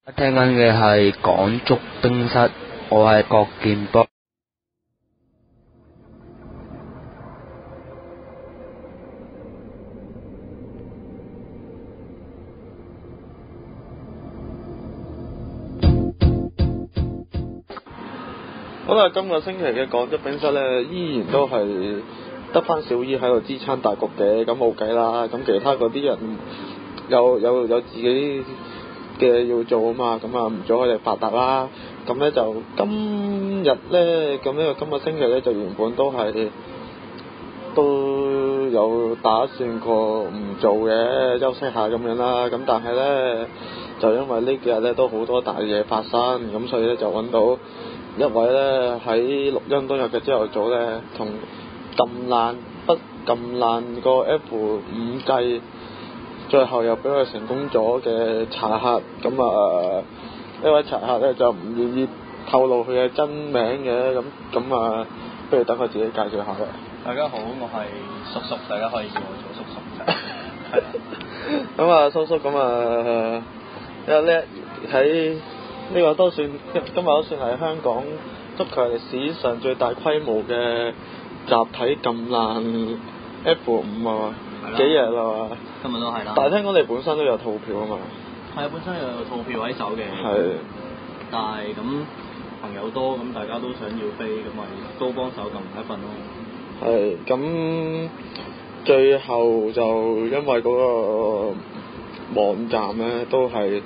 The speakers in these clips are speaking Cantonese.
聽緊嘅係港足冰室，我係郭建波。好啦，今個星期嘅港足冰室咧，依然都係得翻小姨喺度支撐大局嘅，咁冇計啦。咁其他嗰啲人有自己嘅要做啊嘛，咁啊唔阻佢哋發達啦。咁咧就今日咧，咁呢個今個星期咧就原本都有打算過唔做嘅，休息下咁樣啦。咁但係咧就因為呢幾日咧都好多大嘢發生，咁所以咧就揾到一位咧喺錄音當日嘅朝頭早咧，同撳爛個 F5 計，最後又俾佢成功咗嘅茶客。咁呢位茶客咧就唔願意透露佢嘅真名嘅，咁不如等佢自己介紹下啦。大家好，我係叔叔，大家可以叫我做叔叔。咁啊，叔叔因為咧喺呢個都算今日都算係香港足球歷史上最大規模嘅集體撳爛 F5 啊，幾日啦嘛？今日都係啦。但係聽講你本身都有套票啊嘛？係啊，本身有套票喺手嘅。係。但係咁朋友多，咁大家都想要飛，咁咪都幫手撳一份咯。係，咁最後就因為嗰個網站咧，都係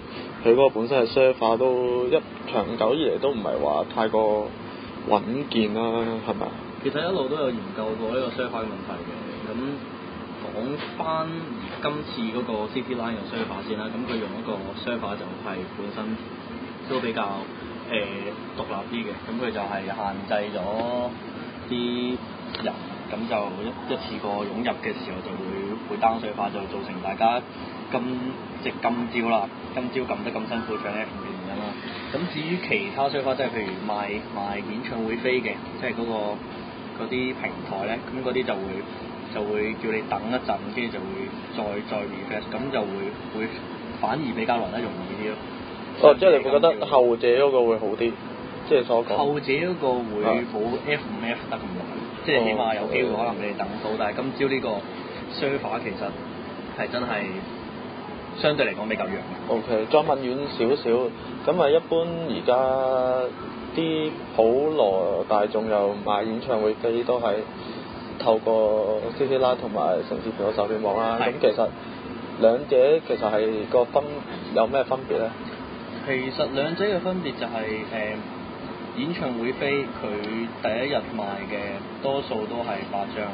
佢嗰個本身嘅 server 都一長久以嚟都唔係話太過穩健啦，係咪？其實一路都有研究過呢個 server 嘅問題嘅。咁講翻今次嗰個 City Line 嘅 server 先啦，咁佢用一個 server 就係本身都比較獨立啲嘅，咁佢就係限制咗啲人，咁就一次過湧入嘅時候就會 down 水化，就造成大家今朝撳得咁辛苦搶 F 嘅原因啦。咁至於其他水化，即係譬如賣演唱會飛嘅，即係嗰啲平台咧，咁嗰啲就會叫你等一陣，跟住就會再 refresh， 咁就會反而比較來得容易啲咯。哦，即係你會覺得後者嗰個會好啲，即係所講。後者嗰個會冇 F5F 得咁耐，即係起碼有機會可能你哋等到，但係今朝呢個 server 其實係真係相對嚟講比較弱。OK， 再問遠少少，咁啊一般而家啲普羅大眾又買演唱會飛都係透過 CC 啦同埋城市票售票網啦，咁其實兩者其實係有咩分別咧？其實兩者嘅分別就係演唱會飛佢第一日賣嘅多數都係8張，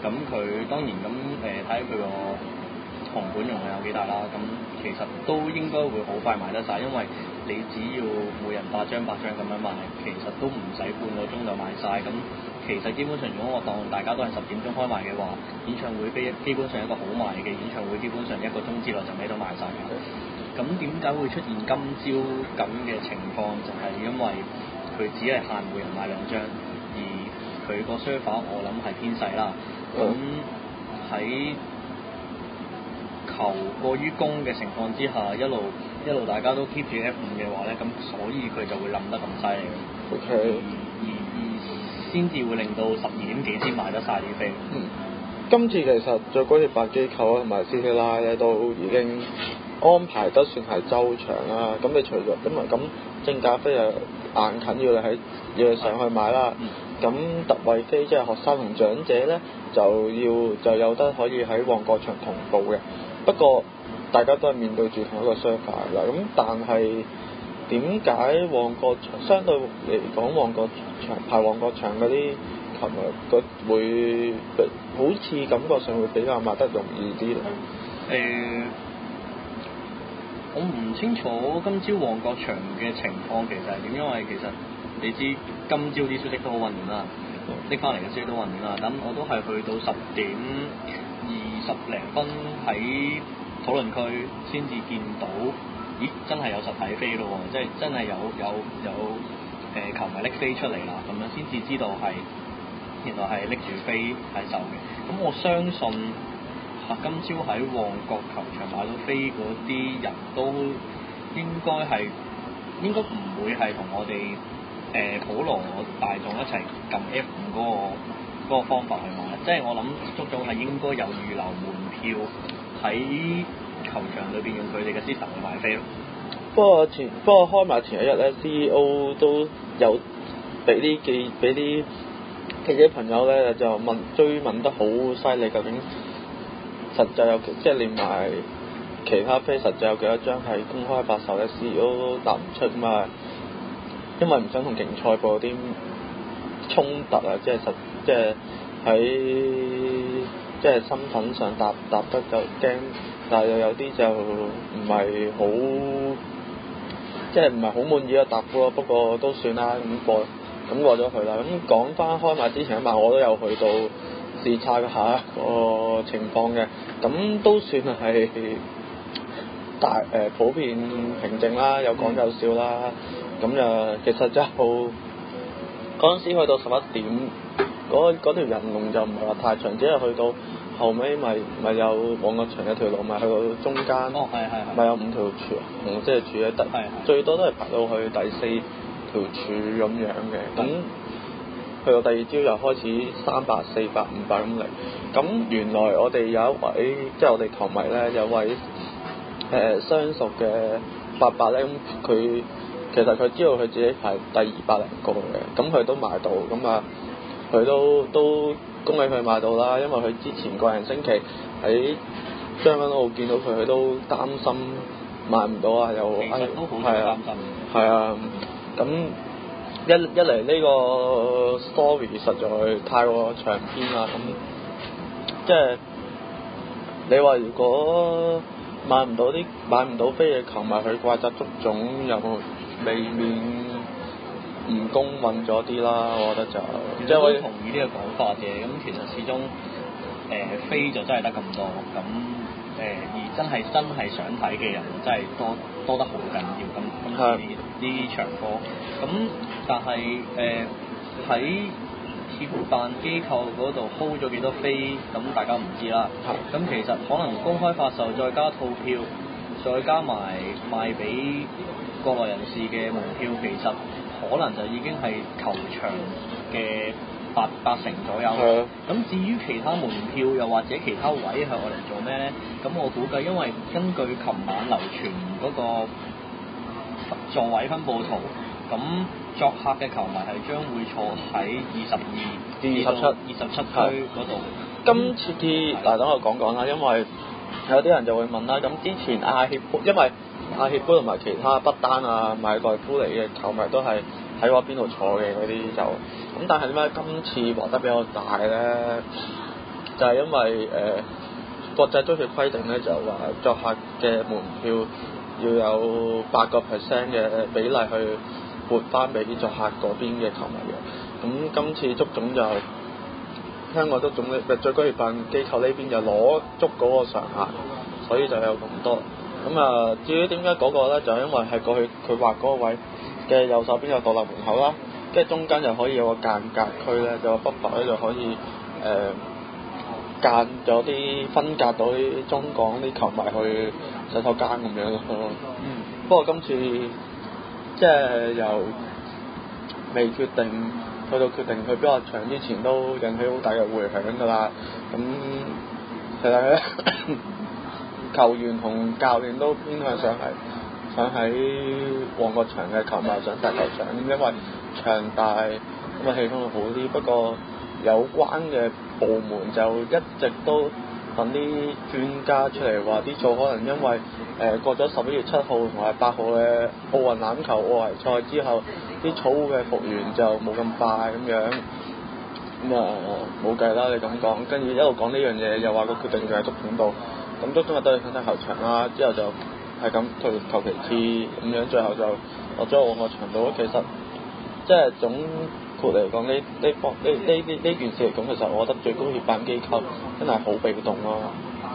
咁佢當然咁睇佢個紅本容量有幾大啦，咁其實都應該會好快賣得晒，因為你只要每人8張咁樣賣，其實都唔使半個鐘就賣晒。咁其實基本上如果我當大家都係10點鐘開賣嘅話，演唱會飛基本上一個好賣嘅演唱會，基本上1個鐘之內就咩都賣晒嘅。咁點解會出現今朝咁嘅情況？就係因為佢只係限每人買2張，而佢個 server 我諗係偏細啦。咁喺求過於供嘅情況之下，一路大家都 keep 住 F5 嘅話咧，咁所以佢就會冧得咁犀利。OK。而先至會令到12點幾先賣得晒啲飛。今次其實最高協辦機構同埋 CC 拉咧都已經安排得算係周詳啦。咁你除咗咁正價飛又硬近要你上去買啦。咁特惠飛即係學生同長者咧就有得可以喺旺角場同步嘅。不過大家都係面對住同一個 server 啦。咁但係點解旺角場相對嚟講旺角場嗰啲琴日會好似感覺上會比較賣得容易啲咧？我唔清楚今朝旺角場嘅情況其實係點，因為其實你知今朝啲消息都好混亂啦，拎翻嚟嘅消息都混亂啦。咁我都係去到10點20零分喺討論區先至見到，咦真係有實體飛咯喎，即係真係有球迷拎飛出嚟啦，咁樣先至知道係原來係拎住飛喺手嘅。咁我相信今朝喺旺角球場買到飛嗰啲人都應該係應該唔會係同我哋普羅大眾一齊撳 F5 嗰個方法去買，即係我諗足總係應該有預留門票喺球場裏邊用佢哋嘅 system 去買飛咯。不過開賣前一日咧 ，CEO 都有俾啲記者朋友咧就追問得好犀利，究竟實際有即係連埋其他飛實際有幾多張係公開發售咧 ？CEO 都答唔出嘛，因為唔想同競賽部有啲衝突啊，即係喺即係身份上答得就驚，但係又有啲就唔係好，即係唔係好滿意嘅答覆咯。不過都算啦，咁過咗去啦。咁講翻開賣之前一晚，我都有去到視察下個情況嘅，咁都算係普遍平靜啦，有講有笑啦。咁其實就嗰陣時去到11點，嗰條人龍就唔係話太長，只係去到後尾咪有旺角場有條路，咪去到中間，咪有5條紅色嘅柱嘅，最多都係排到去第4條柱咁樣嘅。咁去到第二朝又開始300、400、500咁嚟。咁原來我哋有一位即係我哋球迷咧，有位相熟嘅伯伯咧，咁佢其實佢知道佢自己排第200零個嘅，咁佢都買到，咁啊佢都恭喜佢買到啦，因為佢之前個人星期喺將軍澳見到佢都擔心買唔到啊，又係啊，咁一嚟呢個 story 實在太過長篇啦，咁即係你話如果買唔到飛嘅球迷去怪責足總又未免唔公允咗啲啦，我覺得就即係我同意呢個講法嘅。咁其實始終飛就真係得咁多，咁而真係想睇嘅人真係多得好緊要。咁呢場波，咁但係喺協辦機構嗰度 hold 咗幾多飛，咁大家唔知啦。咁其實可能公開發售再加套票，再加埋賣俾國內人士嘅門票，其實可能就已經係球場嘅八成左右。咁至於其他門票又或者其他位係我嚟做咩咧？咁我估計因為根據琴晚流傳嗰個座位分佈圖，咁作客嘅球迷係將會坐喺27區嗰度。今次嗱，等我講講啦，因為有啲人就會問啦，咁之前因為亞協杯同埋其他不丹啊、馬爾代夫嚟嘅球迷都係喺嗰邊度坐嘅嗰啲就，咁但係點解今次獲得比較大咧？就係因為國際足協規定咧，就話作客嘅門票要有8% 嘅比例去撥翻俾作客嗰邊嘅球迷嘅。咁今次足總就香港足總最高協辦機構呢邊就攞足嗰個上限，所以就有咁多。咁至於點解嗰個咧，就因為係過去佢畫嗰個位嘅右手邊有獨立門口啦，跟住中間就可以有個間隔區咧，就個 buffer 咧就可以間咗啲分隔到啲中港啲球迷去洗手間咁樣咯。不過今次即係由未決定去到決定去邊個場之前，都引起好大嘅迴響㗎啦。咁其實咧球員同教練都偏向想喺旺角場嘅球迷想大球場，因為場大咁氣氛會好啲。不過有關嘅部門就一直都等啲專家出嚟話，啲草可能因為過咗11月7號同埋8號嘅奧運欖球外圍賽之後，啲草嘅復原就冇咁快咁樣。咁冇計啦，你咁講，跟住一路講呢樣嘢，又話個決定就係足總度，咁足總就都係想睇球場啦，之後就係咁退求其次咁樣，最後就落咗旺角場度。其實即係總括嚟講，呢件事嚟講，其實我覺得最高協辦機構真係好被動咯。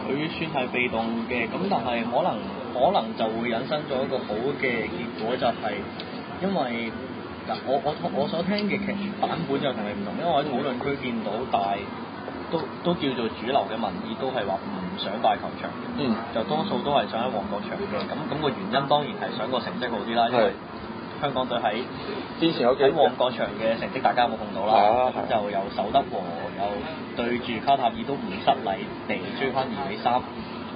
佢算係被動嘅，咁但係可能就會引申咗一個好嘅結果，就係因為我所聽嘅劇版本就同你唔同，因為我喺討論區見到都叫做主流嘅民意都係話唔想大球場嘅，就多數都係想喺旺角場嘅。咁個原因當然係想個成績好啲啦，因為香港隊喺之前有幾喺旺角場嘅成績，大家有冇碰到係啊啦？係啊咁就又守得和，又對住卡塔爾都唔失禮地追翻2-3。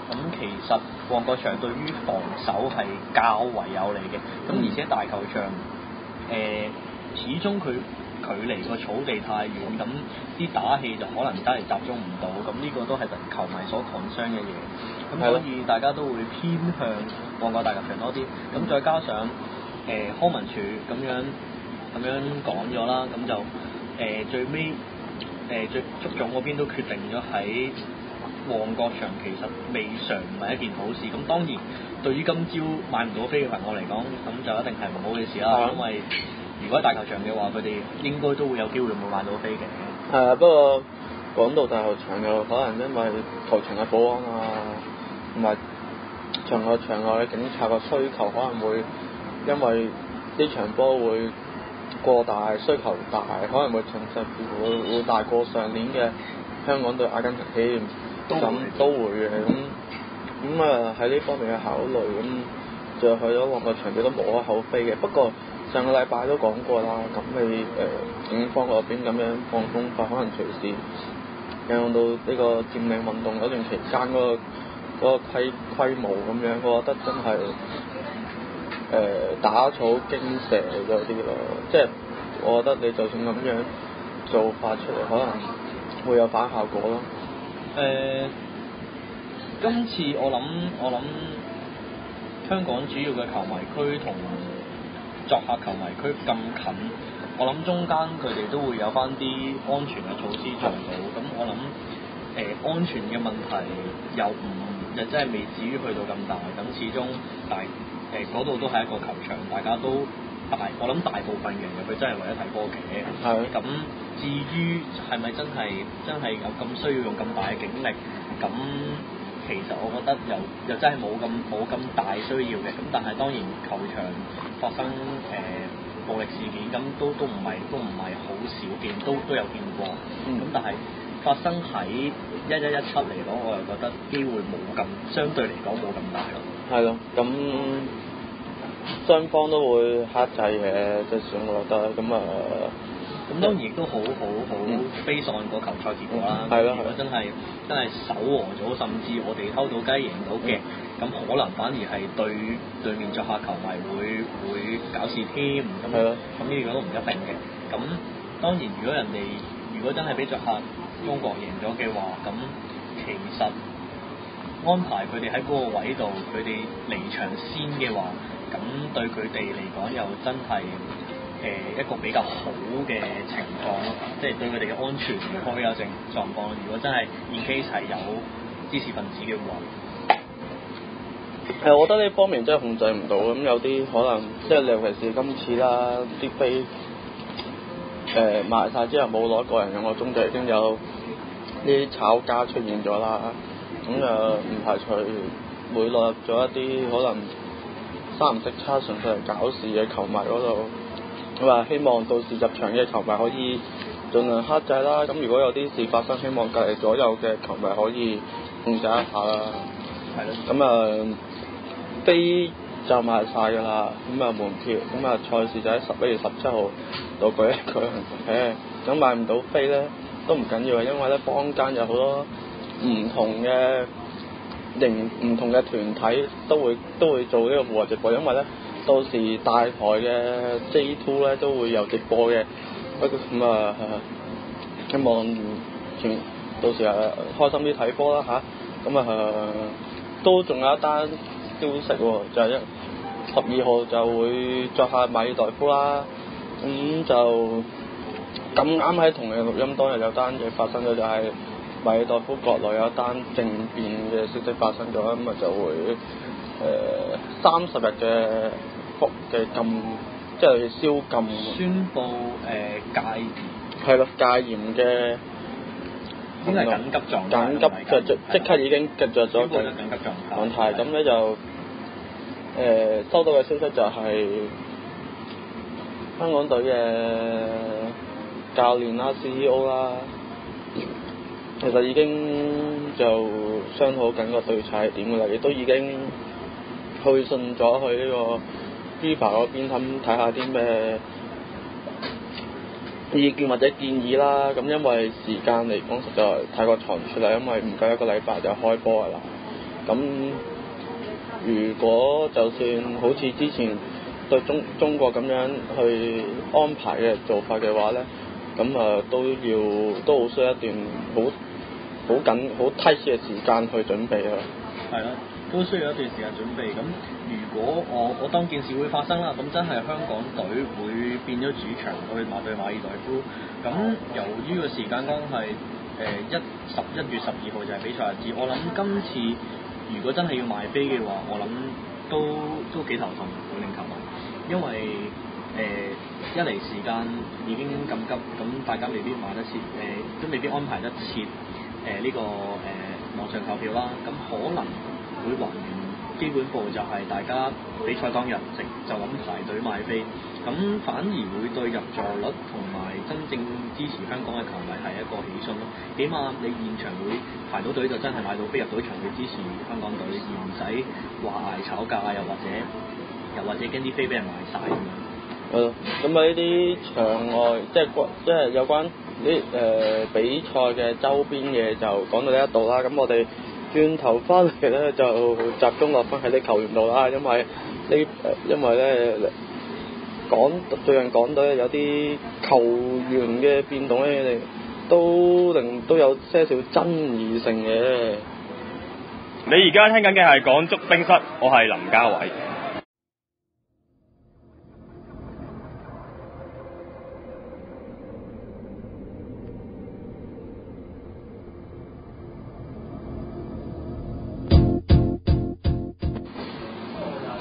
咁其實旺角場對於防守係較為有利嘅，咁而且大球場始終佢距離個草地太遠，咁啲打氣就可能真係集中唔到，咁呢個都係球迷所 concern 嘅嘢。咁所以大家都會偏向旺角大球場多啲。咁再加上康文署咁樣講咗啦，咁就最尾最足總嗰邊都決定咗喺旺角場其實未嘗唔係一件好事。咁當然對於今朝買唔到飛嘅朋友嚟講，咁就一定係唔好嘅事啦。因為如果大球場嘅話，佢哋應該都會有機會冇買到飛嘅。係啊，不過講到大球場又可能因為球場嘅保安啊，同埋場外嘅警察嘅需求，可能會因為呢場波會過大，需求大，可能會甚至會大過上年嘅香港對阿根廷添。咁都會嘅，咁啊喺呢方面嘅考慮，咁就去咗旺角場，亦都無可厚非嘅。不過上個禮拜都講過啦，咁你警方嗰邊咁樣放風法，可能隨時影響到呢個佔領運動嗰段期間嗰個規模咁樣，我覺得真係打草驚蛇咗啲咯。即係我覺得你就算咁樣做法出嚟，可能會有反效果咯。今次我諗香港主要嘅球迷區同作客球迷區咁近，我諗中間佢哋都會有翻啲安全嘅措施做到。咁我諗安全嘅問題又真係未至於去到咁大。咁始終嗰度都係一個球場，大家都我諗大部分人入去真係為咗睇波嘅。係。咁至於係咪真係有咁需要用咁大嘅警力？咁其實我覺得又真係冇咁大需要嘅。咁但係當然球場發生暴力事件，咁都唔係好少見，都有見過。咁但係發生喺1117嚟講，我又覺得機會相對嚟講冇咁大咯。係咯，咁雙方都會克制嘅，即係我覺得咁啊。咁當然亦都好悲喪個球賽結果啦。係咯。如果真係守和咗，甚至我哋偷到雞贏到嘅，咁可能反而係對面作客球迷會搞事添。咁呢個都唔一定嘅。咁當然如果真係俾作客中國贏咗嘅話，咁其實安排佢哋喺嗰個位度，佢哋離場先嘅話，咁對佢哋嚟講又真係一個比較好嘅情況咯，即係對佢哋嘅安全確有性狀況。如果真係in case係有滋事分子嘅話，我覺得呢方面真係控制唔到。咁有啲可能即係尤其是今次啦，啲飛賣晒之後冇攞個人用個鐘，就已經有啲炒家出現咗啦。咁唔排除會落入咗一啲可能三唔識七，純粹係搞事嘅球迷嗰度。咁啊，希望到時入場嘅球迷可以盡量克制啦。咁如果有啲事發生，希望隔離左右嘅球迷可以控制一下啦。係咯。咁飛就賣晒㗎啦。咁門票，咁賽事就喺11月17號度舉行嘅。咁買唔到飛咧都唔緊要，因為咧坊間有好多唔同嘅團體都會做呢個戶外直播，因為咧到時大台嘅 J2 咧都會有直播嘅。不過希望到時開心啲睇波啦嚇。都仲有一單消息喎，就係12號就會作客馬爾代夫啦。咁就咁啱喺同嘅錄音當日有單嘢發生咗，就係馬爾代夫國內有一單政變嘅消息發生咗，咁就會30日嘅禁，即係宵禁。宣佈戒嚴。係咯，戒嚴嘅。應該係緊急狀態。緊急即刻已經結咗緊急狀態。咁咧就收到嘅消息就係香港隊嘅教練啦、CEO 啦，其實已經就商討緊個對策係點㗎啦，亦都已經去信咗去呢個 FIFA 嗰邊睇下啲咩意見或者建議啦。咁因為時間嚟講實在太過倉促啦，因為唔夠一個禮拜就開波㗎啦。咁如果就算好似之前對中國咁樣去安排嘅做法嘅話咧，咁都好需要一段好tight嘅時間去準備啊。係啦，都需要一段時間準備。咁如果我當件事會發生啦，咁真係香港隊會變咗主場去對馬爾代夫。咁由於個時間關係，11月12號就係比賽日子。我諗今次如果真係要賣飛嘅話，我諗都幾頭痛本領球迷，因為一嚟時間已經咁急，咁大家未必買得切，都未必安排得切呢個網上購票啦。咁可能會還原基本步，就係大家比賽當日就咁排隊買飛，咁反而會對入座率同埋真正支持香港嘅球迷係一個喜訊咯。起碼你現場會排到隊就真係買到飛入到場去支持香港隊，而唔使話捱炒價，又或者驚啲飛俾人賣晒咁樣。係咯，咁啊呢啲場外即係有關呢比賽嘅周邊嘢就講到呢一度啦。咁我哋轉頭翻嚟咧就集中落翻喺啲球員度啦，因為咧最近港隊有啲球員嘅變動咧，都有些少爭議性嘅。你而家聽緊嘅係港足冰室，我係林家偉。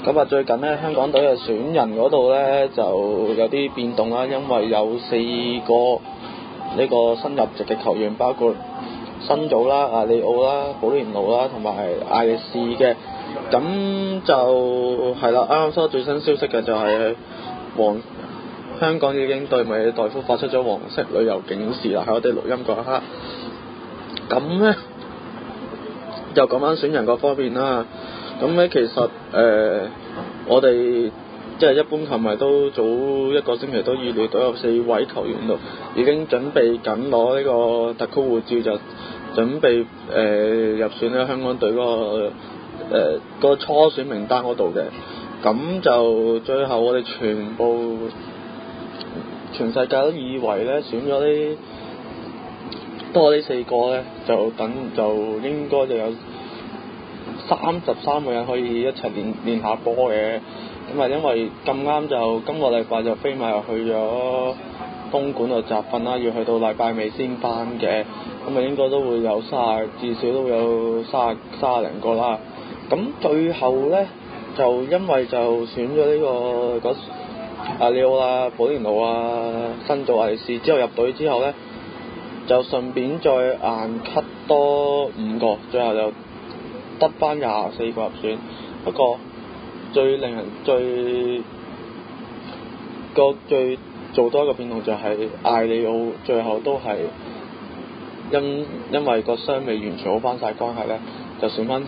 咁啊，最近咧香港隊嘅選人嗰度咧就有啲變動啦，因為有4個呢個新入籍嘅球員，包括辛祖啦、阿里奧啦、保連奴啦同埋艾力士嘅。咁就係啦，啱啱收到最新消息嘅就係香港已經對馬爾代夫發出咗黃色旅遊警示啦，喺我哋錄音嗰一刻。咁咧就講翻選人嗰方面啦。咁咧其實我哋即係一般球迷都早一個星期都預料到有4位球員度已經準備緊攞呢個特區護照，就準備入選咧香港隊嗰個初選名單嗰度嘅。咁就最後我哋全世界都以為咧選咗呢4個咧，就應該就有33個人可以一齊練下波嘅。咁啊，因為咁啱就今個禮拜就飛埋去咗東莞度集訓啦，要去到禮拜尾先翻嘅。咁啊，應該都會有至少都會有30零個啦。咁最後咧就因為就選咗呢個阿里奧啦、保連奴啊、辛祖、艾利士之後入隊之後咧，就順便再硬 cut 多5個，最後就得翻24個入選。不過最做多一個變動就係艾利奧最後都係因為個傷未完全好翻晒關係咧，就選翻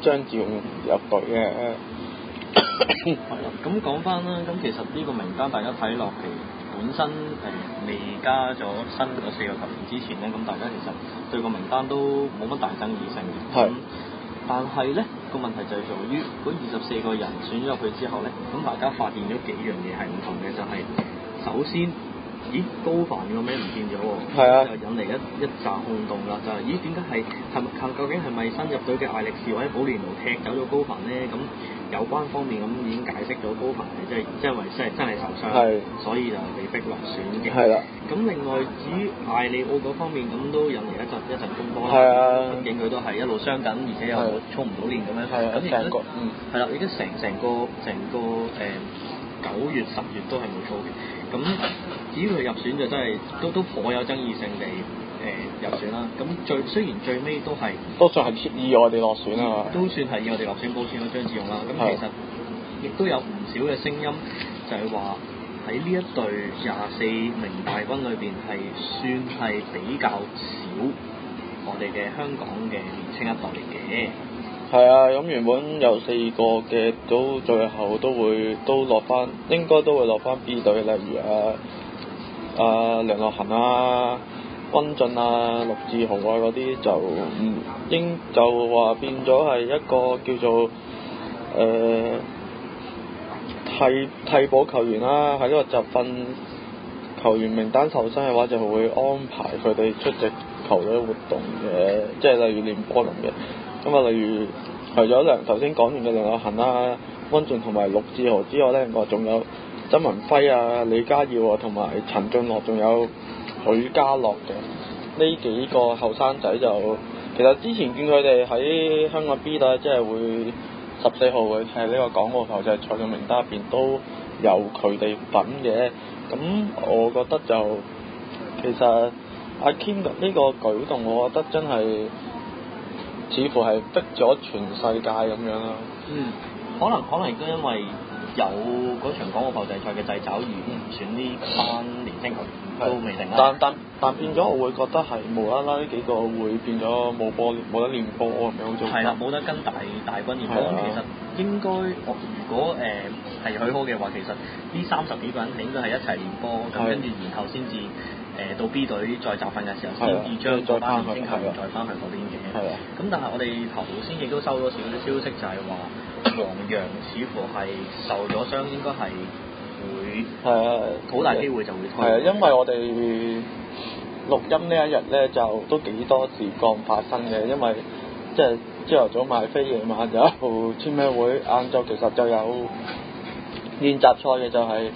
張志勇入隊嘅。係啦，咁講翻啦，咁其實呢個名單大家睇落其本身未加咗新嗰4個球員之前咧，咁大家其實對個名單都冇乜大爭議性嘅。係。但係咧個問題就係在於嗰24個人選咗入去之後咧，咁大家發現咗幾樣嘢係唔同嘅，就係、首先，高凡個名唔見咗喎，係啊，就引嚟一紮轟動啦，就係點解究竟係咪新入隊嘅艾力士或者保連奴踢走咗高凡咧？咁有關方面咁已經解釋咗高凡係因為真係受傷，所以就被逼落選嘅。係啦。咁另外至於艾利奧嗰方面，咁都引嚟一陣風波啦。係啊。畢竟佢都係一路傷緊，而且又操唔到練咁樣。係啊。咁成個係啦，已經成個9月10月都係冇操嘅。咁至於佢入選就真係都頗有爭議性地入選啦。咁雖然最尾都算係意外地落選啊，都算係意外地落選補選咗張志勇啦。咁其實亦都有唔少嘅聲音，就係話喺呢一隊24名大軍裏邊係算係比較少我哋嘅香港嘅年青一代嚟嘅。係啊，咁原本有4個嘅，到最後都落翻，應該都會落翻 B 隊，例如梁樂恆啊、温進啊、陸志豪啊嗰啲就話變咗係一個叫做替補球員啦，喺呢個集訓球員名單受傷嘅話，就會安排佢哋出席球隊活動嘅，即係例如練波咁嘅。咁啊，例如除咗頭先講完嘅梁樂恆啦、温進同埋陸志豪之外咧，我仲有曾文輝啊、李家耀啊，同埋陳俊樂，仲有許家樂嘅呢幾個後生仔就，其實之前見佢哋喺香港 B 隊，即係會14號會踢呢個港澳球際賽嘅名單入邊都有佢哋份嘅。咁我覺得就其實阿 Kim 呢個舉動，我覺得真係似乎係逼咗全世界咁樣啦。可能亦都因為有嗰場港澳球際賽嘅掣肘而唔選呢班年輕球員都未定啦。但變咗，我會覺得係無啦啦呢幾個會變咗冇得練波咁樣好似。係啦，冇得跟大軍練波。其實應該如果係許可嘅話，其實呢30幾個人應該係一齊練波，咁跟住然後先至到 B 隊再集訓嘅時候，先至將嗰班年輕球員再翻去嗰邊嘅。咁但係我哋頭先亦都收咗少少消息，就係話黃洋似乎係受咗傷，應該係會好大機會就會退。係啊，因為我哋錄音呢一日咧就都幾多事幹發生嘅，因為即係朝頭早買飛，夜晚有一部簽名會，晏晝其實就有練習賽嘅，就係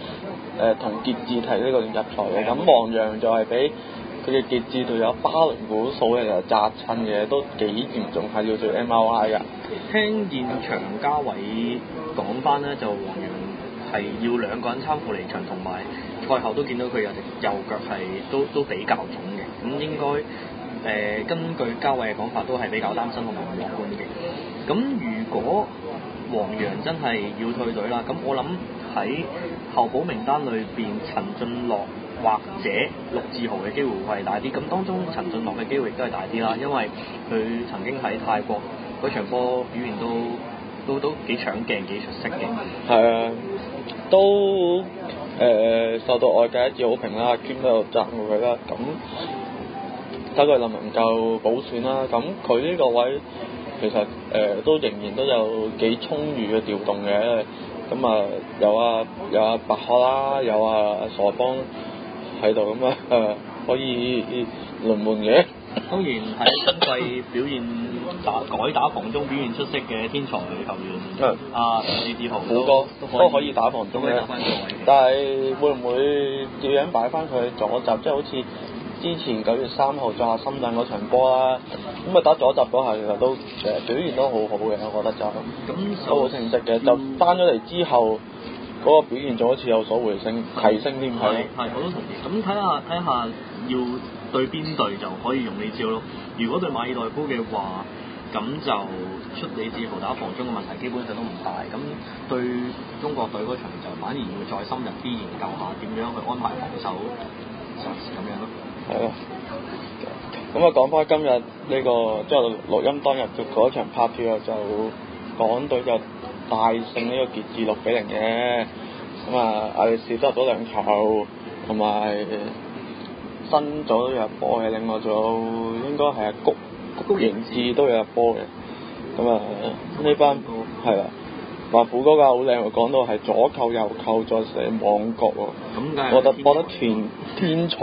同傑志踢呢個練習賽嘅。咁黃洋就係俾佢嘅傑志隊友巴倫古數嘅就砸親嘅，都幾嚴重，係要做 MRI 㗎。聽現場家偉講翻咧，就黃洋係要2個人參赴離場，同埋賽後都見到佢有隻右腳係都比較腫嘅，咁應該根據家偉嘅講法都係比較擔心同埋唔樂觀嘅。咁如果黃洋真係要退隊啦，咁我諗喺候補名單裏邊，陳俊樂或者陸志豪嘅機會會係大啲。咁當中陳俊樂嘅機會亦都係大啲啦，因為佢曾經喺泰國嗰場波表現都幾搶鏡、幾出色嘅。係啊，都受到外界一致好評啦，Kim 都有讚過佢啦。咁睇佢能唔能夠補選啦。咁佢呢個位其實都仍然都有幾充裕嘅調動嘅。咁啊有啊白鶴啦，有啊傻幫喺度，咁可以輪換嘅。當然喺今季表現改打防中表現出色嘅天才球員，李志豪虎哥都可以打防中嘅，但係會唔會點樣擺翻佢左閘？即係好似之前9月3號作下深圳嗰場波啦，咁啊打左閘嗰下其實都表現都好好嘅，我覺得就都好稱職嘅。就翻咗嚟之後，嗰個表現仲好似有所回升提升添。係我都同意。咁睇下要對邊隊就可以用呢招咯。如果對馬爾代夫嘅話，咁就出李志豪打防中嘅問題基本上都唔大。咁對中國隊嗰場就反而要再深入啲研究下點樣去安排防守，咁樣咯。係咯。咁啊講翻今日呢個即係錄音當日嘅嗰場拍票啊，就港隊就大勝呢個傑志6-0嘅。咁啊艾力士得咗2球，同埋新組都有入波嘅，另外仲有應該係阿谷盈志都有入波嘅。咁啊呢班係啦，話虎哥好靚，講到係左扣右扣再射網角喎。我覺得天才，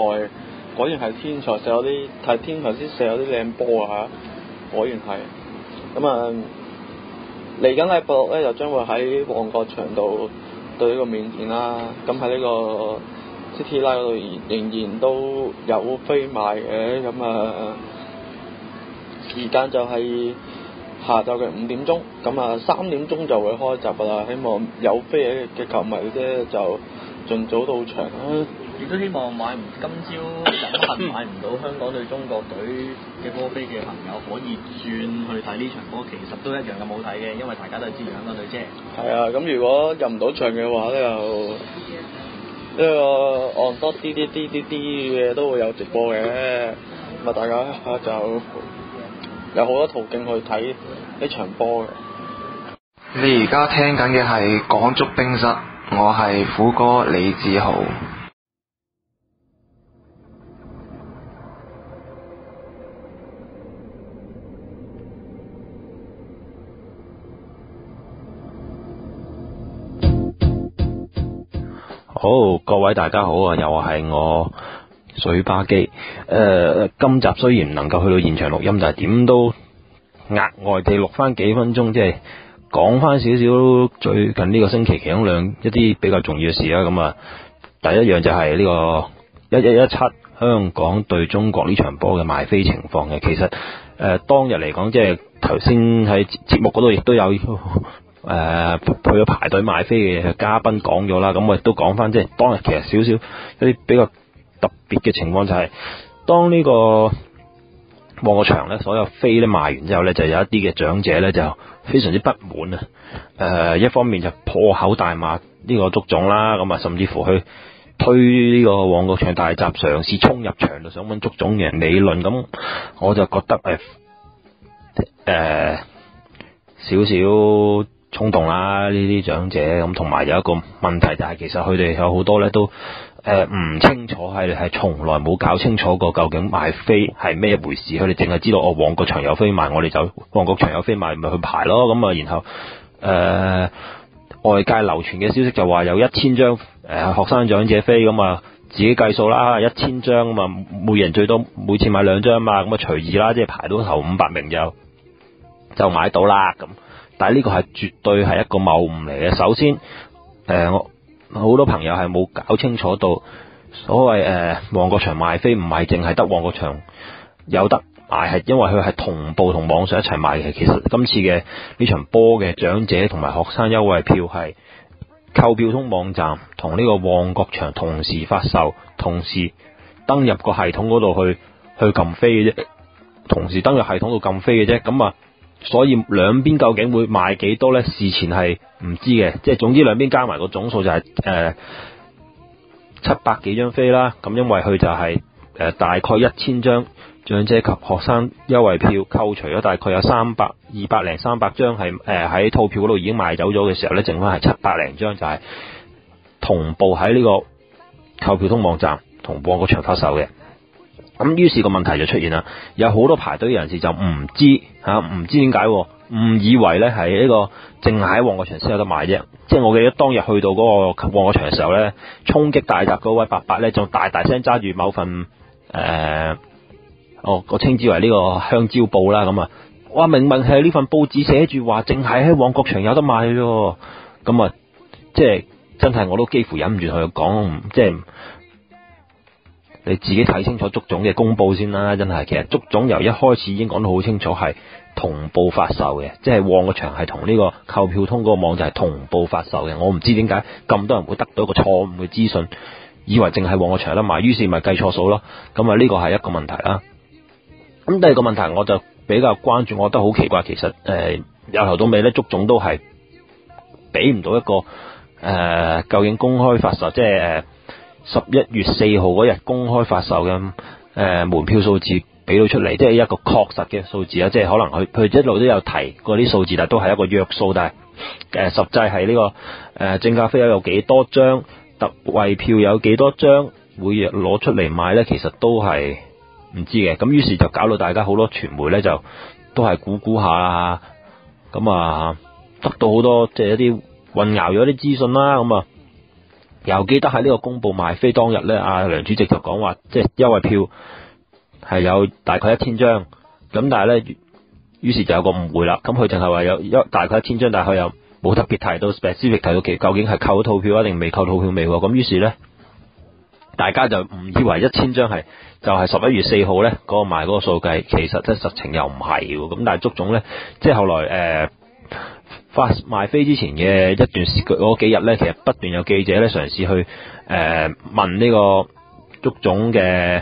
果然係天才，射有啲係天才先射有啲靚波啊！果然係。咁啊嚟緊禮拜6咧就將會喺旺角場度對呢個緬甸啦。咁喺呢個City Line 嗰度仍然都有飛賣嘅。咁啊時間就係下晝嘅5點鐘，咁啊3點鐘就會開閘㗎啦。希望有飛嘅球迷咧就盡早到場啦。亦都希望今朝飲恨買唔到香港對中國隊嘅波飛嘅朋友，可以轉去睇呢場波，其實都一樣咁好睇嘅，因為大家都係支持香港隊啫。係啊，咁如果入唔到場嘅話咧，又呢個按多啲嘅都會有直播嘅，咁啊大家就有好多途徑去睇呢場波嘅。你而家聽緊嘅係港足冰室，我係虎哥李志豪。好，各位大家好啊，又係我水巴基。今集雖然唔能夠去到現場錄音，但係點都額外地錄翻幾分鐘，即係講翻少少最近呢個星期其中一啲比較重要嘅事啦。咁啊，第一樣就係呢個1117香港對中國呢場波嘅賣飛情況嘅。其實當日嚟講，即係頭先喺節目嗰度亦都有去咗排隊買飛嘅嘉賓講咗啦，咁我亦都講翻，即係當日其實少少一啲比較特別嘅情況就係，當呢個旺角場咧所有飛咧賣完之後咧，就有一啲嘅長者咧就非常之不滿啊！一方面就破口大罵呢個足總啦，咁啊甚至乎去推呢個旺角場大閘，嘗試衝入場度想揾足總嘅人理論，咁我就覺得少少衝動啦，呢啲長者咁，同埋有一個問題就係，其實佢哋有好多咧都唔清楚，係從來冇搞清楚過究竟賣飛係咩一回事。佢哋淨係知道旺角場有飛賣，我哋就旺角場有飛賣咪去排咯。咁啊，然後外界流傳嘅消息就話有1000張學生長者飛，咁啊自己計數啦，1000張咁啊，每人最多每次買2張嘛，咁啊隨意啦，即係排到頭500名就買到啦咁。但係呢個係絕對係一個謬誤嚟嘅。首先，我好多朋友係冇搞清楚到所謂旺角場賣飛唔係淨係得旺角場有得賣，係因為佢係同步同網上一齊賣嘅。其實今次嘅呢場波嘅長者同埋學生優惠票係購票通網站同呢個旺角場同時發售，同時登入個系統嗰度去撳飛嘅啫，同時登入系統度撳飛嘅啫。咁啊，所以兩邊究竟會賣幾多呢？事前係唔知嘅，即係總之兩邊加埋個總數就係700幾張飛啦。咁因為佢就係大概1000張長者及學生優惠票，扣除咗大概有200零300張係喺套票嗰度已經賣走咗嘅時候呢，剩翻係700零張就係同步喺呢個購票通網站同旺角場發售嘅。咁於是個問題就出現啦，有好多排隊嘅人士就唔知點解，誤以為咧係呢個淨係喺旺角場先有得賣啫。即係我記得當日去到嗰個旺角場嘅時候咧，衝擊大閘嗰位伯伯咧，仲大聲揸住某份我稱之為呢個香蕉報啦。咁啊，哇，明明係呢份報紙寫住話淨係喺旺角場有得賣喎。咁啊，即係真係我都幾乎忍唔住同佢講，即係你自己睇清楚足總嘅公佈先啦，真係。其實足總由一開始已經講得好清楚係同步發售嘅，即係旺角場係同呢個購票通嗰個網站係同步發售嘅。我唔知點解咁多人會得到一個錯誤嘅資訊，以為淨係旺角場有得賣，於是咪計錯數咯。咁啊，呢個係一個問題啦。咁第二個問題我就比較關注，我覺得好奇怪，其實由頭到尾咧，足總都係俾唔到一個究竟公開發售，即係11月4號嗰日公開發售嘅門票數字俾到出嚟，即係一個確實嘅數字啊！即係可能佢一路都有提過啲數字，但係都係一個約數，但係實際係呢個正價飛有幾多張，特惠票有幾多張會攞出嚟賣呢？其實都係唔知嘅。咁於是就搞到大家好多傳媒呢，就都係估下啦，咁啊得到好多即係一啲混淆咗啲資訊啦，咁啊。又記得喺呢個公佈賣飛當日呢，阿梁主席就講話，即係優惠票係有大概1000張，咁但係呢，於是就有個誤會啦。咁佢淨係話有大概1000張，但係佢又冇特別提到 specific 提到其究竟係購咗套票啊定未購套票未喎。咁於是呢，大家就誤以為1000張係就係11月4號呢嗰個賣嗰個數計，其實即係實情又唔係喎。咁但係足總呢，即係後來發賣飛之前嘅一段時嗰幾日呢，其實不斷有記者呢嘗試去問呢個足總嘅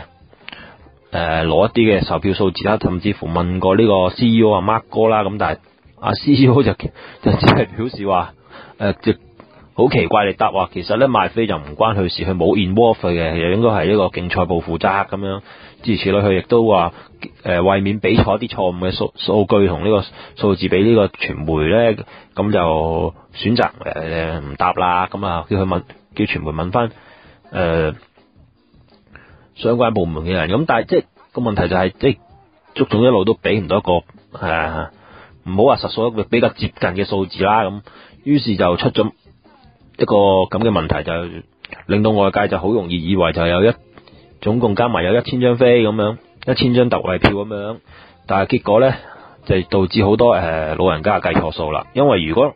攞一啲嘅售票數字啦，甚至乎問過呢個 CEO 啊 Mark 哥啦，咁但係阿 CEO 就只係表示話好奇怪你答話，其實咧賣飛就唔關佢事，佢冇 involve 嘅，又應該係一個競賽部負責咁樣。諸如此類，佢亦都話為免俾錯啲錯誤嘅數據同呢個數字俾呢個傳媒咧，咁就選擇唔答啦。咁啊叫傳媒問翻相關部門嘅人。咁但係即係個問題就係即係足總一路都俾唔到一個唔好話實數，一個比較接近嘅數字啦。咁於是就出咗一個咁嘅問題，就令到外界就好容易以為就有總共加埋有1000張飛咁樣，1000張特惠票咁樣，但係結果咧就導致好多老人家計錯數啦。因為如果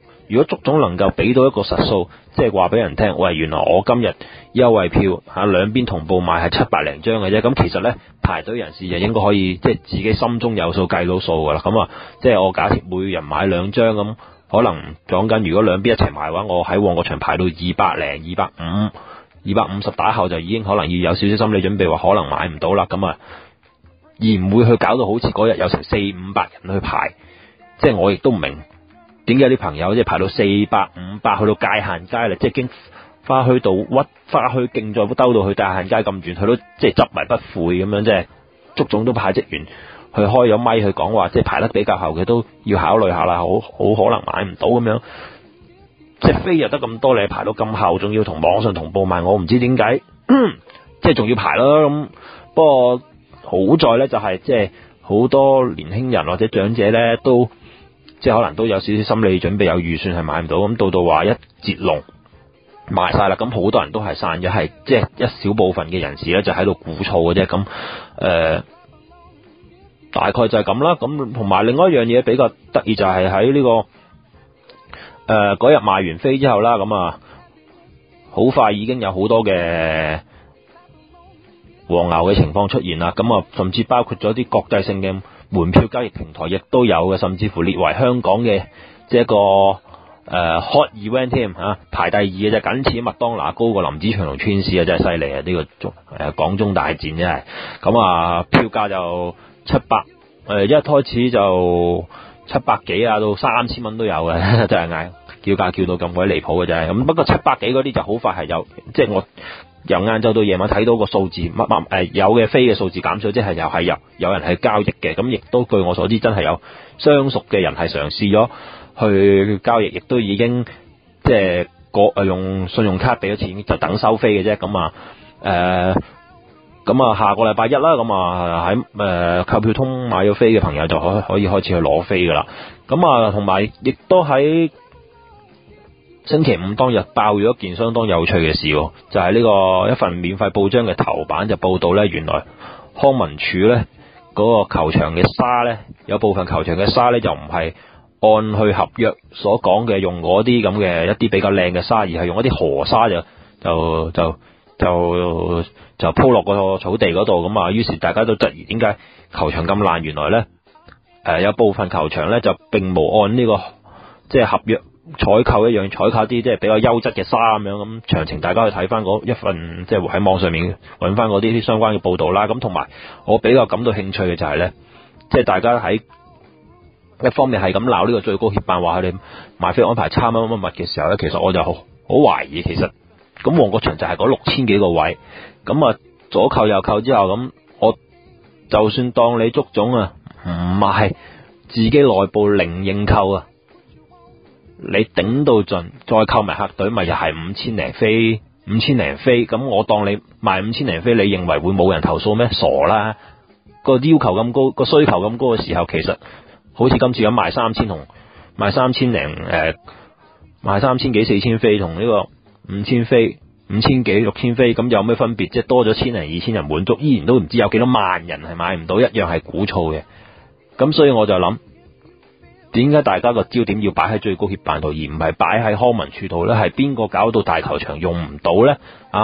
足總能夠俾到一個實數，即係話俾人聽，喂，原來我今日優惠票兩邊同步賣係700零張嘅啫。咁其實咧排隊人士就應該可以即係自己心中有數計到數噶啦。咁啊，即係我假設每人買2張咁，可能講緊如果兩邊一齊賣嘅話，我喺旺角場排到200零、250打後就已經可能要有少少心理準備，話可能買唔到啦。咁啊，而唔會去搞到好似嗰日有成400-500人去排。即係我亦都唔明點解啲朋友即係排到400、500去到界限街啦，即係經花墟道花墟徑再兜到去界限街咁遠，佢都即係執迷不悔咁樣。即係足總都派職員去開咗咪去講話，即係排得比較後嘅都要考慮下啦，好可能買唔到咁樣。即係飛入得咁多，你排到咁後，仲要同網上同步賣，我唔知點解，即係仲要排咯。咁不過好在咧，就係即係好多年輕人或者長者咧，都即係可能都有少少心理準備，有預算係買唔到。咁到話一截龍賣晒啦，咁好多人都係散咗，係即係一小部分嘅人士咧，就喺度鼓噪嘅啫。咁大概就係咁啦。咁同埋另外一樣嘢比較得意就係喺呢個。嗰日賣完飛之後啦，咁啊，好快已經有好多嘅黃牛嘅情況出現啦。咁啊，甚至包括咗啲國際性嘅門票交易平台亦都有嘅，甚至乎列為香港嘅即係一個hot event 添嚇，排第2嘅就僅次麥當娜高過林子祥同川市啊，真係犀利啊！呢個港中大戰真係。咁啊，票價就700，一開始就700幾啊，到3000蚊都有嘅，真係嗌叫價叫到咁鬼離譜嘅真係。咁不過700幾嗰啲就好快係有，即係我由晏晝到夜晚睇到個數字有嘅飛嘅數字減少，即係又係有人係交易嘅。咁亦都據我所知，真係有相熟嘅人係嘗試咗去交易，亦都已經即係用信用卡俾咗錢就等收飛嘅啫。咁啊下個禮拜一啦，咁啊喺購票通買咗飛嘅朋友就可以開始去攞飛噶啦。咁啊同埋亦都喺星期五當日爆咗一件相當有趣嘅事，就係呢個一份免費報章嘅頭版就報道咧，原來康文署咧嗰個球場嘅沙咧，有部分球場嘅沙咧就唔係按去合約所講嘅用嗰啲咁嘅一啲比較靚嘅沙，而係用一啲河沙就鋪落個草地嗰度。咁啊，於是大家都質疑點解球場咁爛，原來咧有部分球場咧就並無按呢個即係合約採購一樣採購啲即係比較優質嘅沙咁樣。咁詳情大家去睇翻嗰一份，即係喺網上面揾翻嗰啲相關嘅報導啦。咁同埋我比較感到興趣嘅就係咧，即係大家喺一方面係咁鬧呢個最高協辦話佢哋賣飛安排差乜嘅時候咧，其實我就好懷疑，其實咁旺角場就係嗰6000幾個位，咁啊左扣右扣之後，咁我就算當你足總啊唔係自己內部零認購啊，你頂到盡再購埋客隊，咪又係5000零飛，咁我當你賣5000零飛，你認為會冇人投訴咩？傻啦！個要求咁高，個需求咁高嘅時候，其實好似今次咁賣3000同賣3000零賣3000幾4000飛同呢個5000飛5000幾6000飛，咁有咩分別？即係多咗1000零2000人滿足，依然都唔知有幾多萬人係買唔到，一樣係鼓噪嘅。咁所以我就諗，點解大家個焦點要擺喺最高協辦度，而唔係擺喺康文署度呢？係邊個搞到大球場用唔到呢？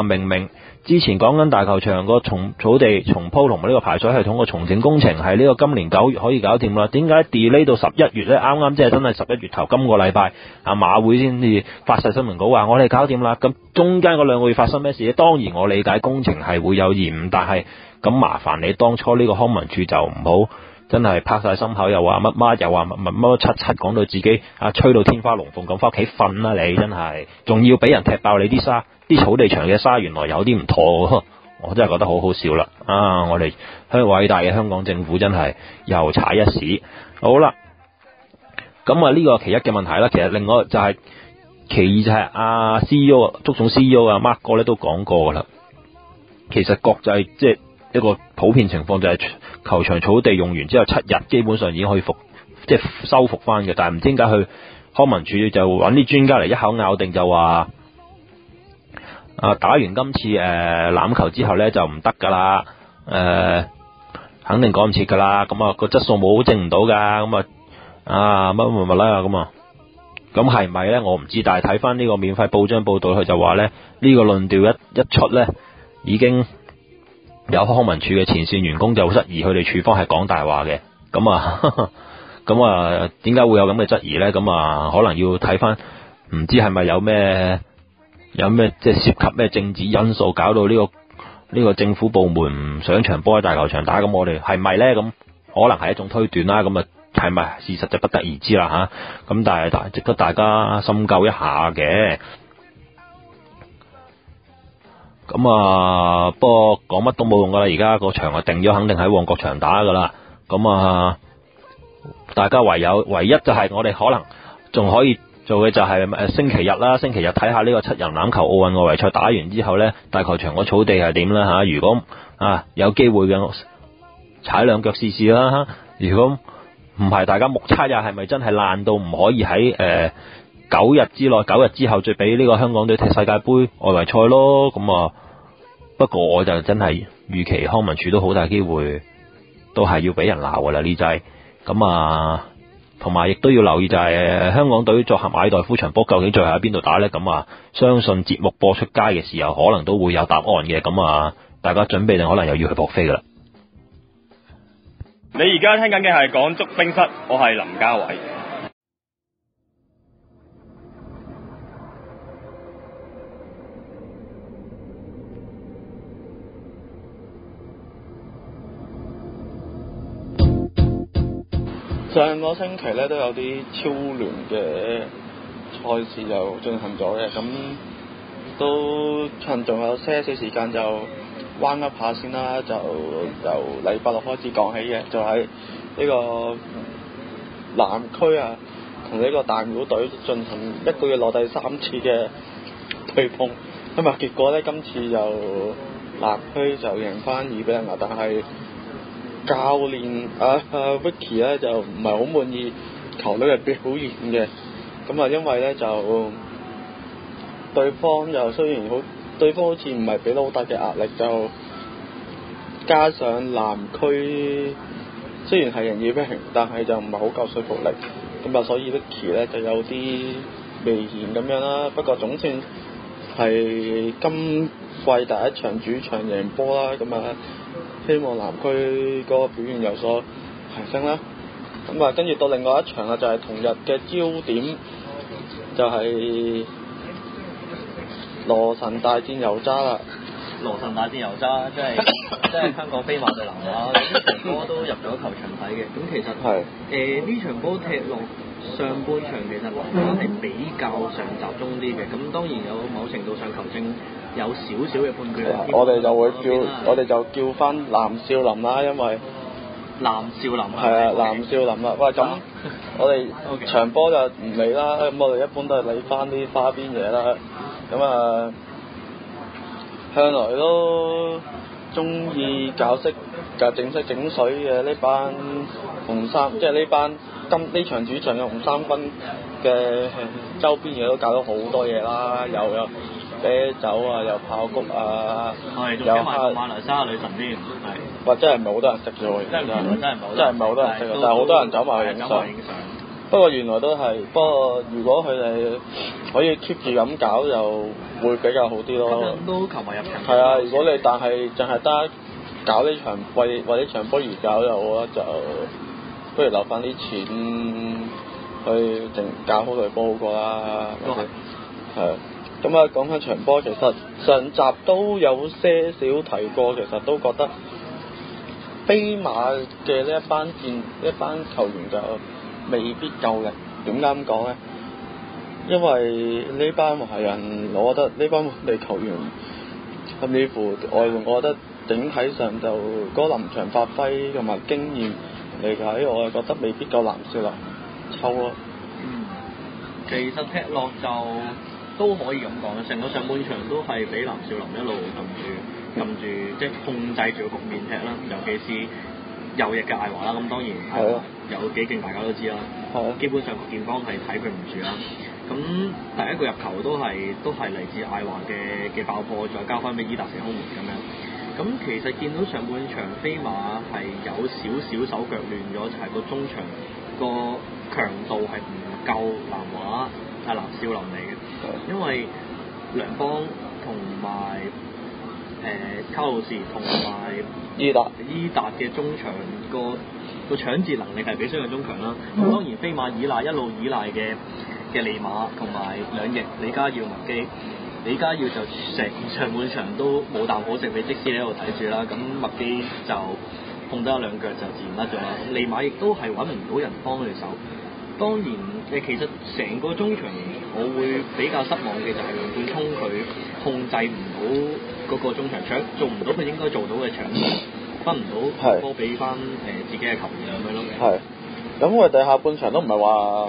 明明之前講緊大球場個草地重鋪同埋呢個排水系統個重整工程係呢個今年9月可以搞掂啦，點解 delay 到11月呢？啱啱即係真係11月頭今個禮拜馬會先至發晒新聞稿話我哋搞掂啦。咁中間嗰2個月發生咩事呢？當然我理解工程係會有延誤，但係咁麻煩你當初呢個康文署就唔好真係拍晒心口，又話乜乜，又話乜七七，講到自己吹到天花龍鳳咁，翻屋企瞓啦你真係，仲要俾人踢爆你啲沙，啲草地場嘅沙原來有啲唔妥，我真係覺得好好笑啦！我哋偉大嘅香港政府真係又踩一屎。好啦，咁呢個其一嘅問題啦，其實另外就係、其二就係CEO 足總 CEO Mark 哥咧都講過噶啦，其實國際即係一個普遍情況就係球場草地用完之後7日基本上已經可以即係修復翻嘅，但係唔知點解去康文署就揾啲專家嚟一口咬定就話打完今次欖球之後咧就唔得噶啦，肯定趕唔切噶啦，咁個質素冇證唔到噶，咁乜啦咁咁係咪咧？我唔知，但係睇翻呢個免費報章報道，佢就話咧呢個論調一出咧，已經有康文署嘅前線員工就質疑佢哋處方係講大話嘅。咁點解會有咁嘅質疑咧？可能要睇翻，唔知係咪有咩即係涉及咩政治因素，搞到呢個政府部門唔想場波喺大球場打，咁我哋係咪咧？咁可能係一種推斷啦。係咪事實就不得而知啦吓。咁但係值得大家深究一下嘅。不過講乜都冇用噶啦，而家個場定咗，肯定喺旺角場打噶啦。大家唯一就係我哋可能仲可以做嘅就係星期日啦，星期日睇下呢個7人欖球奧運外圍賽打完之後呢，大球場個草地係點啦吓。如果有機會嘅，踩兩腳試試啦。如果唔係，大家目測又係咪真係爛到唔可以喺9日之內9日之後再俾呢個香港隊踢世界盃外圍賽咯？不過我就真係預期康文署都好大機會都係要俾人鬧噶啦呢劑。同埋亦都要留意就係香港隊作客馬爾代夫場波究竟最後喺邊度打呢？相信節目播出街嘅時候可能都會有答案嘅。大家準備定可能又要去撲飛噶啦。你而家聽緊嘅係港足冰室，我係林家偉。上個星期咧都有啲超聯嘅賽事就進行咗嘅，咁都趁仲有些少時間就彎 up 下先啦，就由禮拜六開始講起嘅，就喺呢個南區同呢個大廟隊進行一個月內第3次嘅對碰，結果咧今次就南區就贏翻2-0，但係教練Vicky 咧就唔係好滿意球隊嘅表現嘅，因為咧就對方好似唔係俾到好大嘅壓力，就加上南區雖然係贏2-0，但係就唔係好夠說服力，所以 Vicky 咧就有啲微言咁樣啦。不過總算係今季第一場主場贏波啦，希望南區嗰個表現有所提升啦。跟住到另外一場就係同日嘅焦點，就係羅神大戰油渣啦。羅神大戰油渣，即係香港飛馬對南華，呢場波都入咗球場睇嘅。咁其實呢場波踢落上半場，其實南華係比較上集中啲嘅。咁當然有某程度上球證有少少嘅判決。我哋就叫翻藍少林啦，因為藍少林藍少林啦。喂，咁我哋場波就唔理啦，咁我哋一般都係理翻啲花邊嘢啦。向來都中意搞整色整水嘅呢班紅衫，即係呢場主場嘅紅衫軍嘅周邊嘢都搞到好多嘢啦，又啤酒又爆谷又馬來西亞女神添，或者係唔係好多人識啫喎，真係唔係好多人識，但係好多人走埋去影相。不過原來都係，如果佢哋可以 keep 住咁搞，就會比較好啲咯。都球迷入場。係啊，如果你但係淨係得搞呢場為呢場波而搞嘅話，就不如留翻啲錢去搞好隊波好過啦。係。講翻場波，其實上集都有些少提過，其實都覺得飛馬嘅呢一班球員就未必夠力。點解咁講咧？因為呢班華人，我覺得呢班本地球員，甚至乎外援，我覺得整體上就嗰個臨場發揮同埋經驗嚟睇，我係覺得未必夠藍少林抽咯。其實踢落就都可以咁講，成個上半場都係俾藍少林一路撳住，即係控制住個局面踢啦。尤其是右翼嘅艾華啦，咁當然艾華有幾勁，大家都知啦。基本上建邦係睇佢唔住啦。咁第一個入球都係嚟自艾華嘅爆破，再交翻俾伊達成空門咁樣。咁其實見到上半場飛馬係有少少手腳亂咗，就係個中場個強度係唔夠藍少林嚟嘅，因為梁邦同埋卡路士同埋伊達嘅中場個搶截能力係比相對中強啦。咁當然飛馬一路依賴嘅利馬同埋兩翼李家耀、麥基。李家耀就成上半場都冇啖好食，俾即使喺度睇住啦。咁麥基就碰得一兩腳就自然甩咗啦。利馬亦都係揾唔到人幫佢手。當然其實成個中場我會比較失望嘅就係梁冠聰佢控制唔到嗰個中場搶，做唔到佢應該做到嘅搶奪，分唔到波俾翻自己嘅球員咁樣咯。係。咁佢哋下半場都唔係話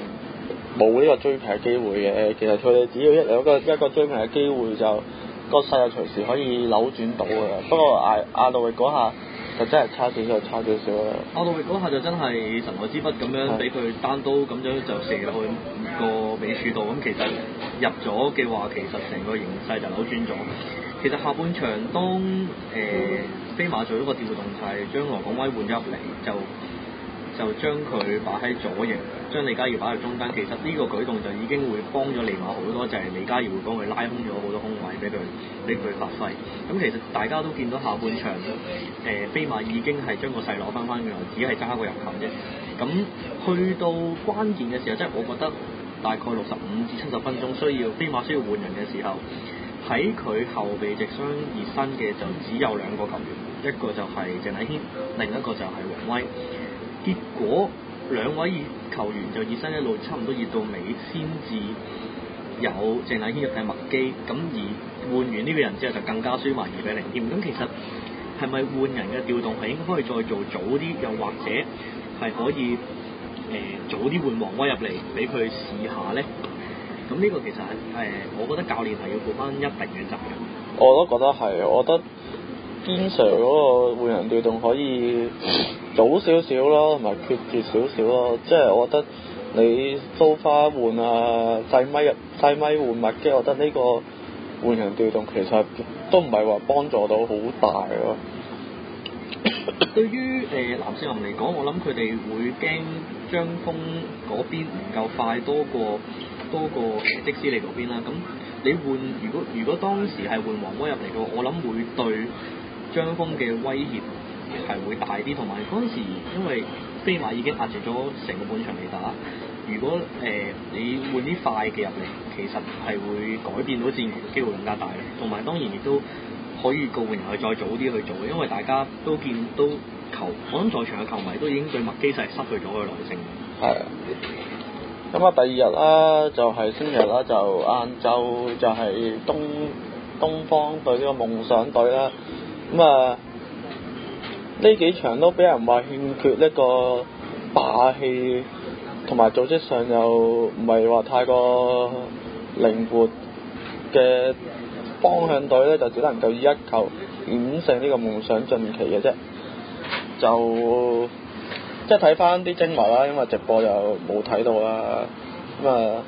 冇呢個追平嘅機會嘅，其實佢哋只要有一個追平嘅機會就個勢就隨時可以扭轉到㗎啦。不過阿路域嗰下就真係差少少啦。阿路域嗰下就真係神來之筆咁樣俾佢單刀咁樣就射落去個尾柱度，咁其實入咗嘅話，其實成個形勢就扭轉咗。其實下半場當飛馬做咗個調動，就係將羅廣威換咗入嚟，就將佢擺喺左翼，將李家耀擺喺中間。其實呢個舉動就已經會幫咗利馬好多，就係李家耀會幫佢拉空咗好多空位俾佢發揮。咁其實大家都見到下半場飛馬已經係將個勢攞翻嘅，只係爭一個入球啫。咁去到關鍵嘅時候，即係我覺得大概65至70分鐘飛馬需要換人嘅時候，喺佢後備席雙熱身嘅就只有兩個球員，一個就係鄭禮軒，另一個就係黃威。結果兩位球員就熱身一路差唔多熱到尾，先至有鄭禮軒入替麥基。咁而換完呢個人之後，就更加輸埋2-0添。咁其實係咪換人嘅調動係應該可以再做早啲，又或者係可以早啲換黃威入嚟俾佢試下咧？咁呢個其實係我覺得教練係要負翻一定嘅責任。我都覺得係，我覺得堅 Sir 嗰個換人調動可以早少少咯，同埋決絕少少咯。即係我覺得你蘇花換啊細咪換麥基，我覺得呢個換人調動其實都唔係話幫助到好大咯。對於藍少林嚟講，我諗佢哋會驚張峰嗰邊唔夠快多過即斯利嗰邊啦。咁你換如果當時係換黃威入嚟嘅，我諗會對張峰嘅威脅係會大啲，同埋嗰陣時因為飛馬已經壓住咗成個半場嚟打，如果你換啲快嘅入嚟，其實係會改變到戰局嘅機會更加大嘅。同埋當然亦都可以個換人去再早啲去做，因為大家都見到我諗在場嘅球迷都已經對麥基世失去咗佢耐性。係。咁啊，第二日啦，就係星期日啦，就晏晝就係東方對呢個夢想隊啦。咁啊，呢幾場都俾人話欠缺呢個霸氣，同埋組織上又唔係話太過靈活嘅方向隊咧，就只能夠以一球險勝呢個夢想晉級嘅啫。就即係睇翻啲精華啦，因為直播又冇睇到啦。咁啊，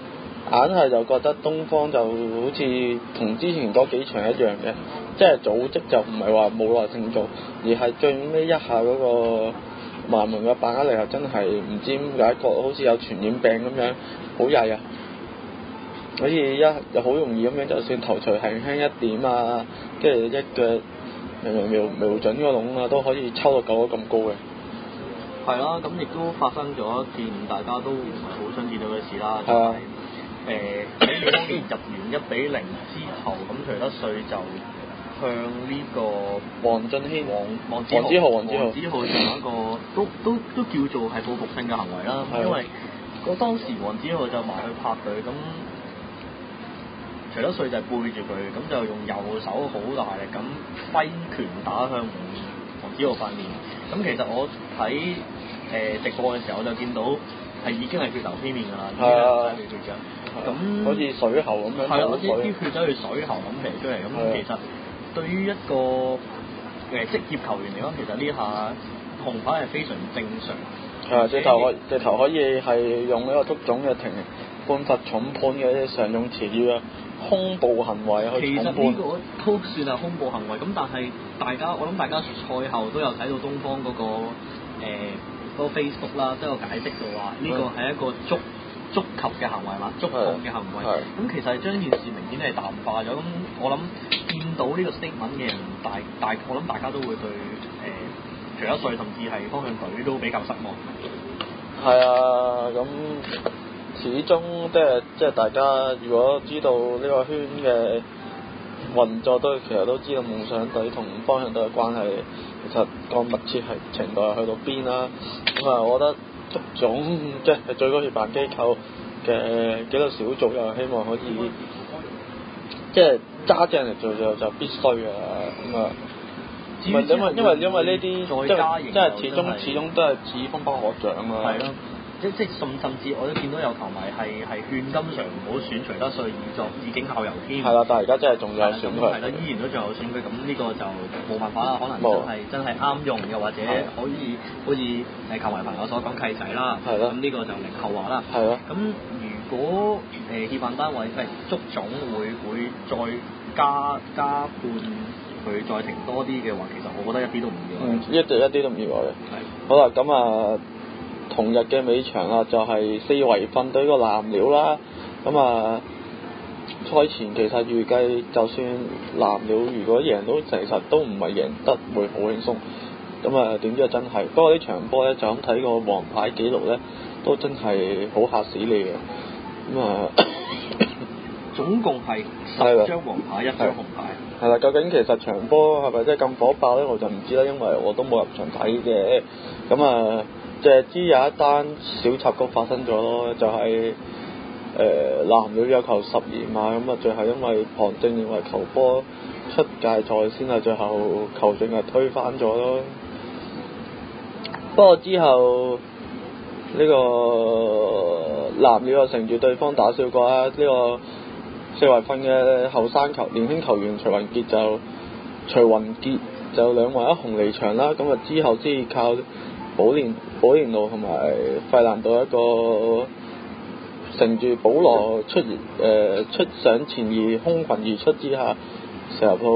硬係就覺得東方就好似同之前嗰幾場一樣嘅，即係組織就唔係話冇耐性做，而係最尾一下嗰個埋門嘅把握力係真係唔知點解覺好似有傳染病咁樣，好曳啊！好似又好容易咁樣，就算頭槌輕輕一點啊，跟住一腳瞄準個籠啊，都可以抽到救得咁高嘅。係啦，咁亦都發生咗一件大家都唔係好想見到嘅事啦，就係喺當年入完1-0之後，咁徐德帥就去呢個黃俊軒、黃子豪做一個都叫做係報復性嘅行為啦，係因為當時黃子豪就埋去拍佢，咁徐德帥就背住佢，咁就用右手好大力咁揮拳打向黃子豪塊面。咁其實我睇直播嘅時候，我就見到係已經係血流披面㗎啦，已經係睇血嘅。咁好似水喉咁樣，係啦，啲血走去水喉咁射出嚟，咁其實對於一個職業球員嚟講，其實呢下紅牌係非常正常。係啊，直頭可以係用呢個足總嘅判罰重判嘅常用詞語啊，兇暴行為去重判。其實呢個都算係兇暴行為，咁但係我諗大家賽後都有睇到東方嗰個 Facebook 啦，都有解釋到話呢個係一個觸及嘅行為嘛，觸碰嘅行為。咁其實係將件事明顯係淡化咗。咁我諗見到呢個 statement 嘅人，我諗大家都會對徐德帥甚至係方向隊都比較失望。係啊，咁始終即係大家如果知道呢個圈嘅運作，其實都知道夢想隊同方向隊嘅關係其實個密切係程度係去到邊啦。咁啊，我覺得足總即係最高協辦機構嘅紀律小組又希望可以即係揸正嚟做就必須嘅咁啊。因為呢啲即係始終都係此風不可長啊。係咯，即係甚至我都見到有球迷係勸金常唔好選徐德帥以警校遊添。係啦，但係而家真係仲有選佢。係啦，依然都仲有選佢，咁呢個就冇辦法啦。可能真係啱用，又或者可以好似球迷朋友所講契仔啦。係咯。咁呢個就另後話啦。係咯。咁如果協辦單位足總會再加判佢再停多啲嘅話，其實我覺得一啲都唔意外。一啲都唔意外嘅。係。好啦，咁啊，同日嘅尾場啊，就係四圍訓隊個藍鳥啦。咁啊，賽前其實預計就算藍鳥如果贏到，其實都唔係贏得會好輕鬆。咁啊，點知真係。不過呢場波咧，就咁睇個黃牌記錄咧，都真係好嚇死你嘅。咁啊，總共係10張黃牌，1張紅牌。係啦，究竟其實場波係咪真係咁火爆咧？我就唔知啦，因為我都冇入場睇嘅。咁啊，淨係知有一單小插曲發生咗咯，就係藍鳥有球12碼，咁啊最後因為旁證認為球波出界在先啊，最後球證係推翻咗咯。不過之後呢個藍鳥又乘住對方打少個啦，呢個四圍訓嘅後生年輕球員徐雲傑就2黃1紅離場啦。咁啊之後先靠保連奴同埋費蘭道一個乘住保羅出上前而空群而出之下射入到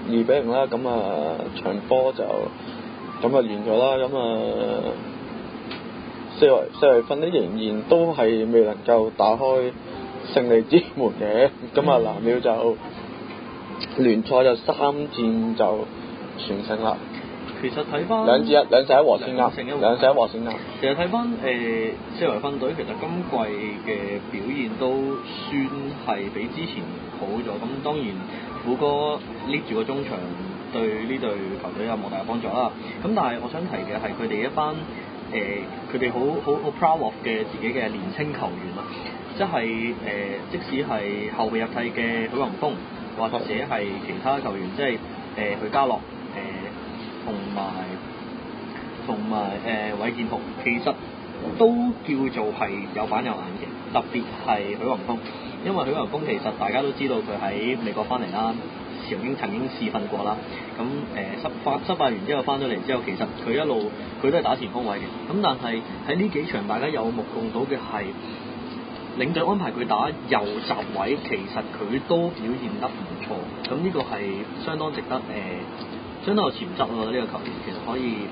2-0啦。咁啊場波就咁啊完咗啦。咁啊四圍訓咧仍然都係未能夠打開勝利之門嘅。咁啊藍鳥就聯賽就3戰就全勝啦。其實睇翻兩勝一和先啱。其實睇翻四圍訓隊，其實今季嘅表現都算係比之前好咗。咁當然虎哥捏住個中場對呢隊球隊有莫大嘅幫助啦。咁但係我想提嘅係佢哋一班佢哋好 proud of 嘅自己嘅年青球員啊，即係即使係後備入替嘅許宏峰，或者係其他球員，即係許家樂同埋韋建豪，其實都叫做係有板有眼嘅。特別係許宏峰，因為許宏峰其實大家都知道佢喺美國翻嚟啦，曾經試訓過啦。咁失敗完之後翻咗嚟之後，其實佢都係打前鋒位嘅。咁但係喺呢幾場大家有目共睹嘅係領隊安排佢打右閘位，其實佢都表現得唔錯。咁呢個係相當值得相當有潛質咯。呢個球員其實可以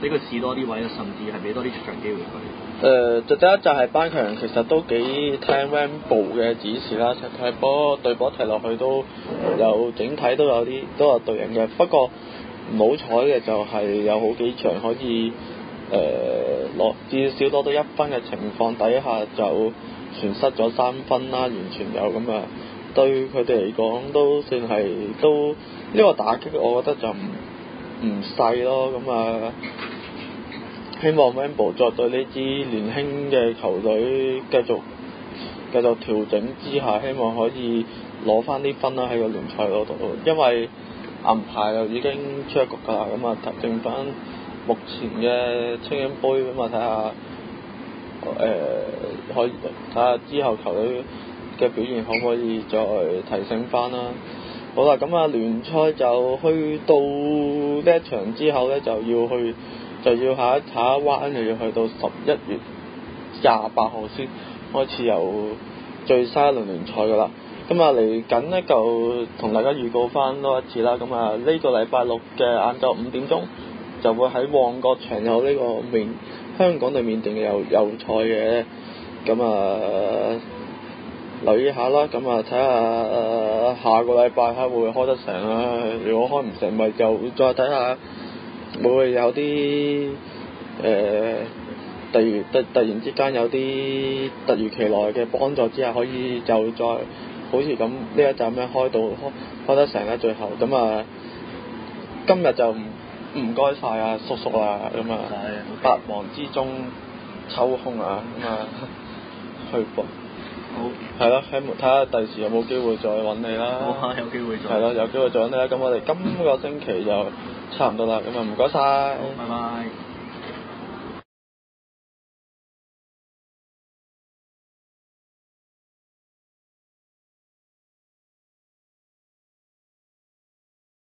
俾佢試多啲位，甚至係俾多啲出場機會佢。就第一就係班強其實都幾聽 Rambo 嘅指示啦，踢波對波踢落去都有整體都有對應嘅。不過唔好彩嘅就係有好幾場可以至少攞到1分嘅情況底下就全失咗3分啦，完全有咁啊對佢哋嚟講都算係都呢個打擊，我覺得就唔細咯。咁啊，希望 Wembley 再對呢支年輕嘅球隊繼續調整之下，希望可以攞翻啲分啦喺個聯賽嗰度，因為銀牌又已經出咗局㗎啦，咁啊剩翻目前嘅青英杯，咁啊睇下可以睇下之後球隊嘅表現可唔可以再提升翻啦。好啦，咁啊聯賽就去到呢一場之後咧，就要下一彎就要去到11月28號先開始有最新一輪聯賽㗎啦。咁啊嚟緊呢，就同大家預告翻多一次啦。咁啊呢個禮拜六嘅晏晝5點鐘就會喺旺角場有呢個香港對緬甸嘅友賽嘅。咁啊留意下啦。咁啊睇下下個禮拜睇下會唔會開得成啦。如果開唔成，咪就再睇下會唔會有啲突然之間有啲突如其來嘅幫助之下，可以就再好似咁呢一集咁樣開得成啦。最後咁啊，今日就唔該晒啊叔叔啊，咁啊百忙之中抽空啊，咁啊去播。好。係咯，睇下第時有冇機會再揾你啦。好啊，有機會再。係咯，有機會再揾你啦。咁我哋今個星期就差唔多啦。咁啊唔該晒。好，拜拜。